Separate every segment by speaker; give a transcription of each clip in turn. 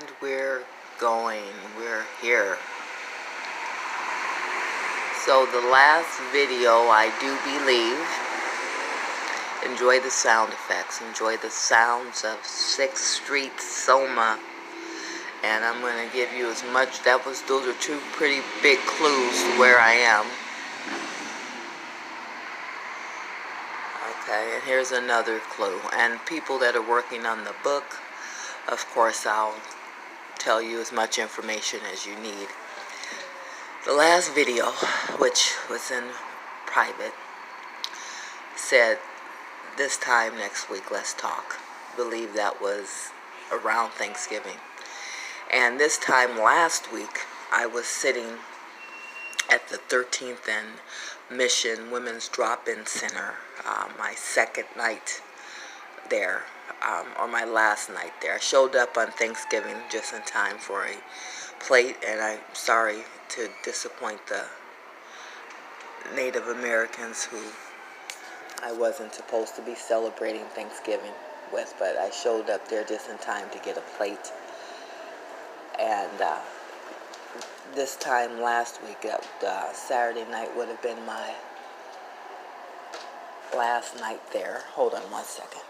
Speaker 1: And we're going. We're here. So the last video, I do believe, enjoy the sound effects, enjoy the sounds of 6th Street Soma. And I'm going to give you as much, those are two pretty big clues to where I am. Okay, and here's another clue. And people that are working on the book, of course, I'll tell you as much information as you need. The last video, which was in private, said this time next week, let's talk. I believe that was around Thanksgiving. And this time last week, I was sitting at the 13th and Mission Women's Drop-In Center, my second night there, or my last night there. I showed up on Thanksgiving just in time for a plate, and I'm sorry to disappoint the Native Americans who I wasn't supposed to be celebrating Thanksgiving with, but I showed up there just in time to get a plate. And this time last week, Saturday night would have been my last night there. Hold on one second.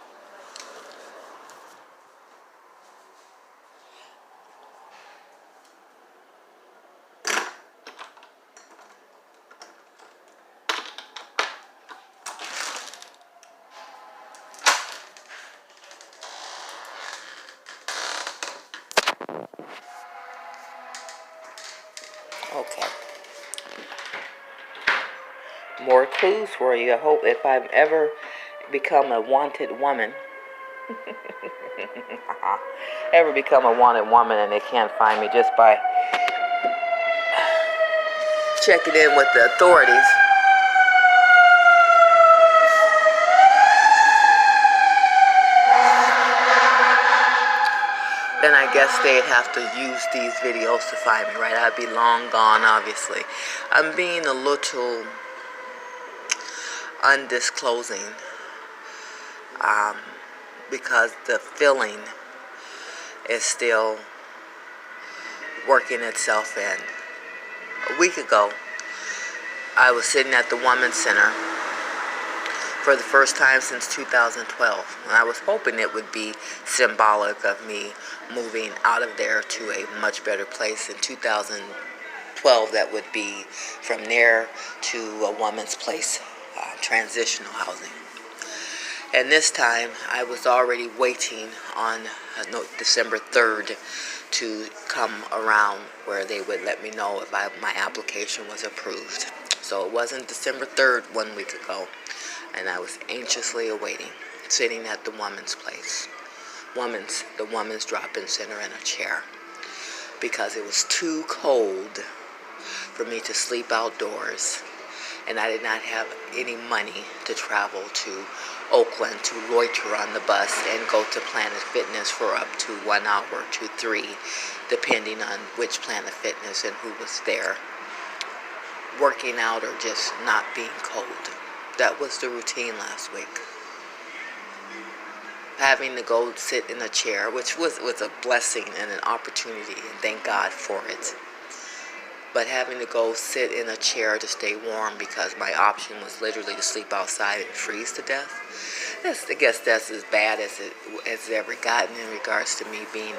Speaker 1: Okay. More clues for you. I hope if I've ever become a wanted woman, ever become a wanted woman and they can't find me just by checking in with the authorities, then I guess they'd have to use these videos to find me, right? I'd be long gone, obviously. I'm being a little undisclosing because the feeling is still working itself in. A week ago, I was sitting at the Women's Center for the first time since 2012. And I was hoping it would be symbolic of me moving out of there to a much better place in 2012. That would be from there to a woman's place, transitional housing. And this time, I was already waiting on December 3rd to come around where they would let me know if my application was approved. So it wasn't December 3rd 1 week ago. And I was anxiously awaiting, sitting at the woman's place, the woman's drop-in center in a chair, because it was too cold for me to sleep outdoors, and I did not have any money to travel to Oakland to loiter on the bus and go to Planet Fitness for up to 1 hour to 3, depending on which Planet Fitness and who was there, working out or just not being cold. That was the routine last week. Having to go sit in a chair, which was a blessing and an opportunity, and thank God for it. But having to go sit in a chair to stay warm because my option was literally to sleep outside and freeze to death. I guess that's as bad as it's ever gotten in regards to me being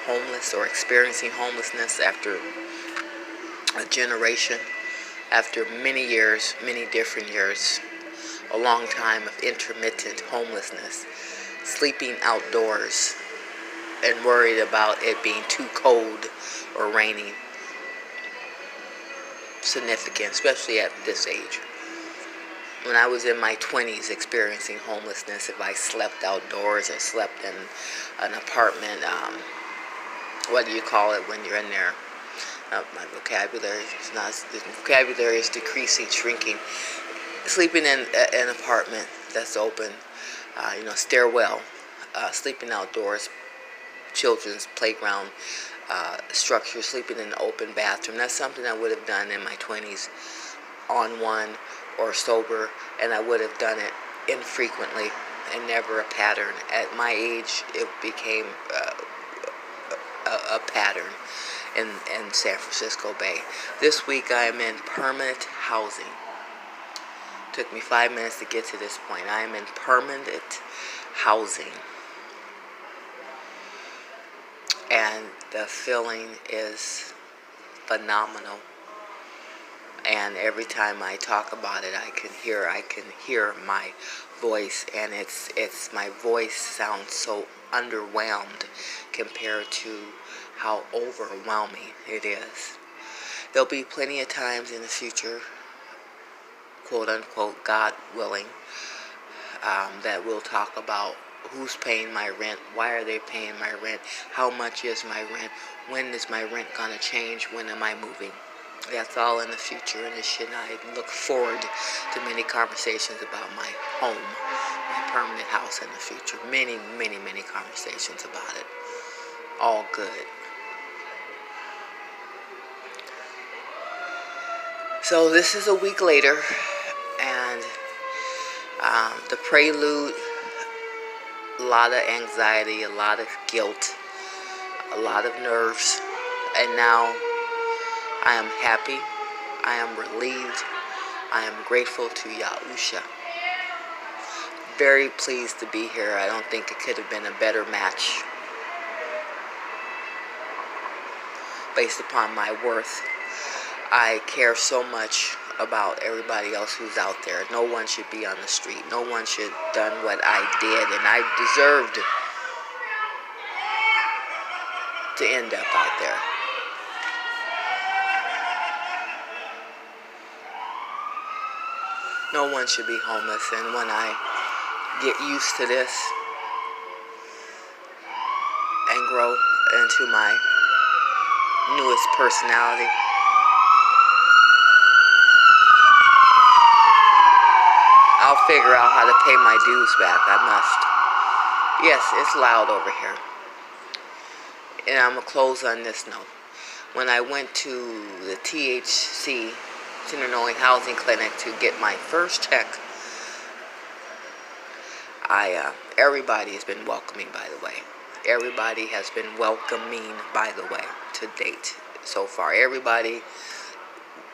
Speaker 1: homeless or experiencing homelessness after a generation, after many years, many different years. A long time of intermittent homelessness, sleeping outdoors and worried about it being too cold or raining. Significant, especially at this age. When I was in my 20s experiencing homelessness, if I slept outdoors or slept in an apartment, what do you call it when you're in there? My vocabulary is decreasing, shrinking. Sleeping in an apartment that's open, stairwell, sleeping outdoors, children's playground structure, sleeping in an open bathroom. That's something I would have done in my 20s on one or sober, and I would have done it infrequently and never a pattern. At my age, it became a pattern in San Francisco Bay. This week I am in permanent housing. Took me 5 minutes to get to this point. I am in permanent housing. And the feeling is phenomenal. And every time I talk about it, I can hear my voice, and it's my voice sounds so underwhelmed compared to how overwhelming it is. There'll be plenty of times in the future, quote unquote, God willing, that we'll talk about who's paying my rent, why are they paying my rent, how much is my rent, when is my rent gonna change, when am I moving. That's all in the future, and I look forward to many conversations about my home, my permanent house in the future. Many, many, many conversations about it. All good. So this is a week later, and the prelude, a lot of anxiety, a lot of guilt, a lot of nerves, and now I am happy, I am relieved, I am grateful to Yahusha. Very pleased to be here. I don't think it could have been a better match based upon my worth. I care so much about everybody else who's out there. No one should be on the street. No one should have done what I did, and I deserved to end up out there. No one should be homeless, and when I get used to this and grow into my newest personality, I'll figure out how to pay my dues back. I must. Yes, it's loud over here. And I'm going to close on this note. When I went to the THC, Tenderloin Housing Clinic, to get my first check, everybody has been welcoming, by the way. Everybody has been welcoming, by the way, to date so far. Everybody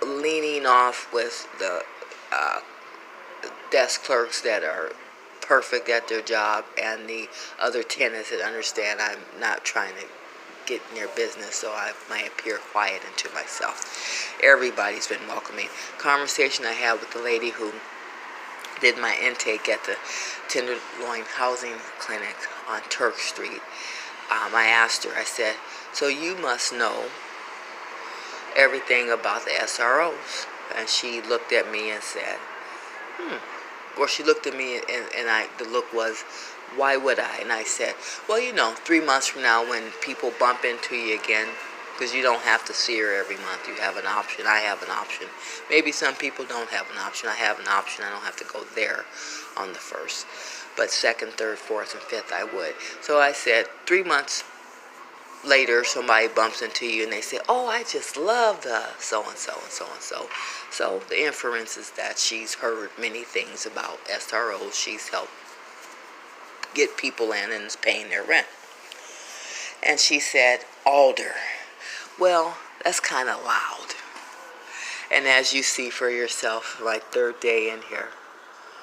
Speaker 1: leaning off with the desk clerks that are perfect at their job, and the other tenants that understand I'm not trying to get in their business, so I might appear quiet and to myself. Everybody's been welcoming. Conversation I had with the lady who did my intake at the Tenderloin Housing Clinic on Turk Street. I asked her, I said, so you must know everything about the SROs. And she looked at me and said, Or she looked at me, and the look was, why would I? And I said, well, 3 months from now when people bump into you again, because you don't have to see her every month. You have an option. I have an option. Maybe some people don't have an option. I have an option. I don't have to go there on the 1st. But 2nd, 3rd, 4th, and 5th, I would. So I said, 3 months later, somebody bumps into you and they say, oh, I just love the so-and-so and so-and-so. So the inference is that she's heard many things about SROs. She's helped get people in and is paying their rent. And she said, Alder. Well, that's kind of loud. And as you see for yourself, like 3rd day in here,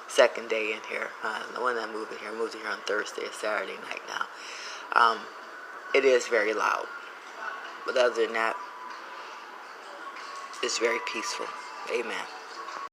Speaker 1: 2nd day in here, when I moved in here, on Thursday, Saturday night now. It is very loud. But other than that, it's very peaceful. Amen.